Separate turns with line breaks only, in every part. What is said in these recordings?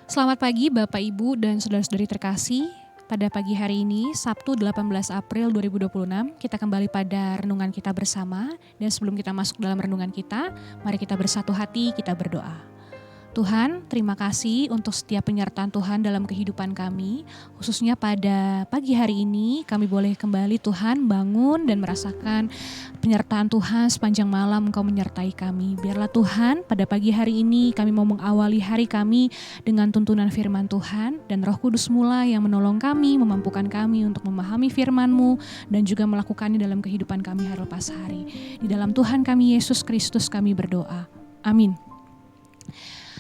Selamat pagi Bapak, Ibu, dan saudara-saudari terkasih. Pada pagi hari ini, Sabtu 18 April 2026, kita kembali pada renungan kita bersama. Dan sebelum kita masuk dalam renungan kita, mari kita bersatu hati, kita berdoa. Tuhan, terima kasih untuk setiap penyertaan Tuhan dalam kehidupan kami. Khususnya pada pagi hari ini, kami boleh kembali Tuhan bangun dan merasakan penyertaan Tuhan sepanjang malam Engkau menyertai kami. Biarlah Tuhan pada pagi hari ini kami mau mengawali hari kami dengan tuntunan firman Tuhan. Dan Roh Kudus mula yang menolong kami, memampukan kami untuk memahami firman-Mu dan juga melakukannya dalam kehidupan kami hari lepas hari. Di dalam Tuhan kami Yesus Kristus kami berdoa. Amin.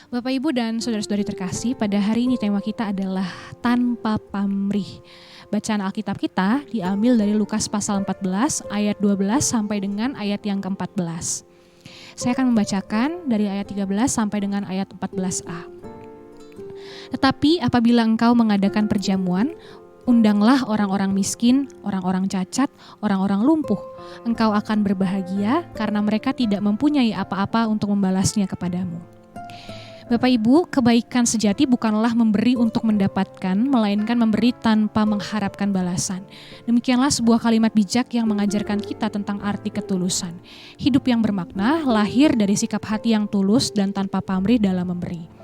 Bapak, Ibu, dan saudara-saudari terkasih, pada hari ini tema kita adalah tanpa pamrih. Bacaan Alkitab kita diambil dari Lukas pasal 14 ayat 12 sampai dengan ayat yang ke-14. Saya akan membacakan dari ayat 13 sampai dengan ayat 14a. Tetapi apabila engkau mengadakan perjamuan, undanglah orang-orang miskin, orang-orang cacat, orang-orang lumpuh. Engkau akan berbahagia karena mereka tidak mempunyai apa-apa untuk membalasnya kepadamu. Bapak Ibu, kebaikan sejati bukanlah memberi untuk mendapatkan, melainkan memberi tanpa mengharapkan balasan. Demikianlah sebuah kalimat bijak yang mengajarkan kita tentang arti ketulusan. Hidup yang bermakna lahir dari sikap hati yang tulus dan tanpa pamrih dalam memberi.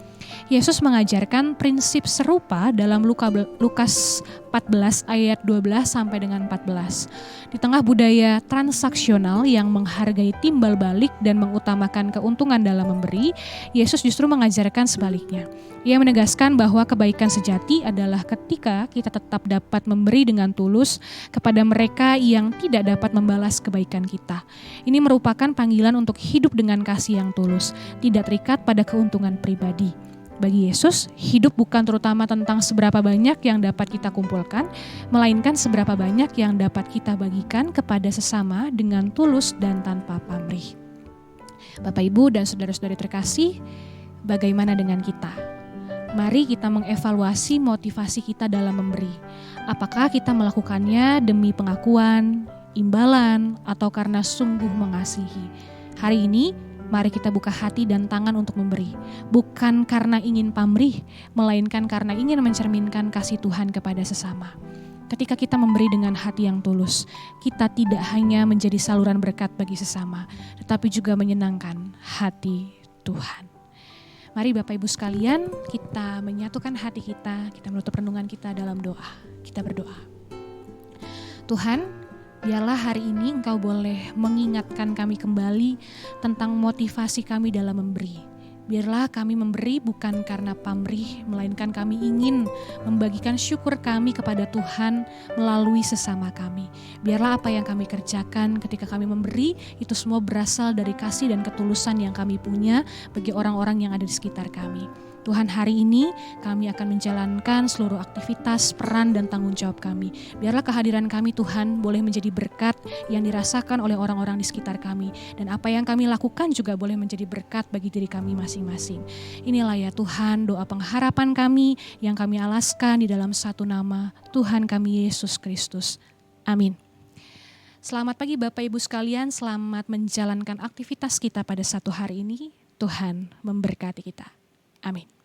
Yesus mengajarkan prinsip serupa dalam Lukas 14 ayat 12 sampai dengan 14. Di tengah budaya transaksional yang menghargai timbal balik dan mengutamakan keuntungan dalam memberi, Yesus justru mengajarkan sebaliknya. Ia menegaskan bahwa kebaikan sejati adalah ketika kita tetap dapat memberi dengan tulus kepada mereka yang tidak dapat membalas kebaikan kita. Ini merupakan panggilan untuk hidup dengan kasih yang tulus, tidak terikat pada keuntungan pribadi. Bagi Yesus, hidup bukan terutama tentang seberapa banyak yang dapat kita kumpulkan, melainkan seberapa banyak yang dapat kita bagikan kepada sesama dengan tulus dan tanpa pamrih. Bapak, Ibu, dan saudara-saudari terkasih, bagaimana dengan kita? Mari kita mengevaluasi motivasi kita dalam memberi. Apakah kita melakukannya demi pengakuan, imbalan, atau karena sungguh mengasihi? Hari ini, mari kita buka hati dan tangan untuk memberi. Bukan karena ingin pamrih, melainkan karena ingin mencerminkan kasih Tuhan kepada sesama. Ketika kita memberi dengan hati yang tulus, kita tidak hanya menjadi saluran berkat bagi sesama, tetapi juga menyenangkan hati Tuhan. Mari Bapak Ibu sekalian, kita menyatukan hati kita menutup renungan kita dalam doa. Kita berdoa. Tuhan, biarlah hari ini Engkau boleh mengingatkan kami kembali tentang motivasi kami dalam memberi. Biarlah kami memberi bukan karena pamrih, melainkan kami ingin membagikan syukur kami kepada Tuhan melalui sesama kami. Biarlah apa yang kami kerjakan ketika kami memberi, itu semua berasal dari kasih dan ketulusan yang kami punya bagi orang-orang yang ada di sekitar kami. Tuhan, hari ini kami akan menjalankan seluruh aktivitas, peran, dan tanggung jawab kami. Biarlah kehadiran kami Tuhan boleh menjadi berkat yang dirasakan oleh orang-orang di sekitar kami. Dan apa yang kami lakukan juga boleh menjadi berkat bagi diri kami masing-masing. Inilah ya Tuhan doa pengharapan kami yang kami alaskan di dalam satu nama Tuhan kami Yesus Kristus. Amin. Selamat pagi Bapak Ibu sekalian, selamat menjalankan aktivitas kita pada satu hari ini. Tuhan memberkati kita. Amin.